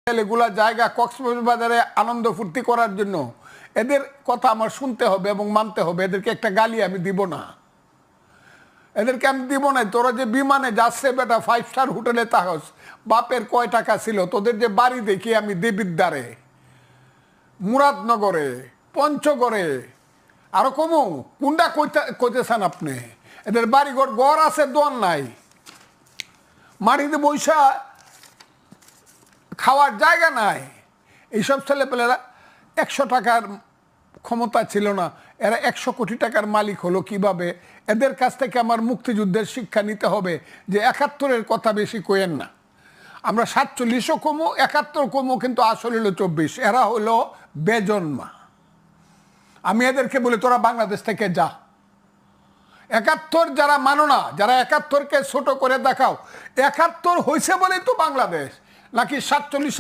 এগুলা জায়গা কক্সবাজারে আনন্দ ফুর্তি করার জন্য এদের কথা আমার শুনতে হবে এবং মানতে হবে। এদেরকে একটা গালি আমি দিব না, এদেরকে আমি দিব না। তোরা যে বিমানে যাচ্ছে বেটা 5 স্টার হোটেলে থাকস, বাপের কয় টাকা ছিল? তোদের যে বাড়ি দেখি আমি দেবিদ্বারে, মুরাদনগরে, পঞ্চগড়ে, আরো কমু কোনটা কইতেছেন আপনি? এদের বাড়িঘর ঘর আছে, দোয়ার নাই, মাটিতে বৈশা খাওয়ার জায়গা নাই। এইসব ছেলেপেলেরা 100 টাকার ক্ষমতা ছিল না, এরা 100 কোটি টাকার মালিক হলো কিভাবে? এদের কাছ থেকে আমার মুক্তিযুদ্ধের শিক্ষা নিতে হবে যে 71-এর কথা বেশি কইেন না। আমরা 47ও কমো 71 কমো, কিন্তু আসলে হলো 24। এরা হলো বেজন্মা। আমি এদেরকে বলি তোরা বাংলাদেশ থেকে যা। 71 যারা মানো না, যারা 71-কে ছোট করে দেখাও, 71 হয়েছে বলেই তো বাংলাদেশ, নাকি 47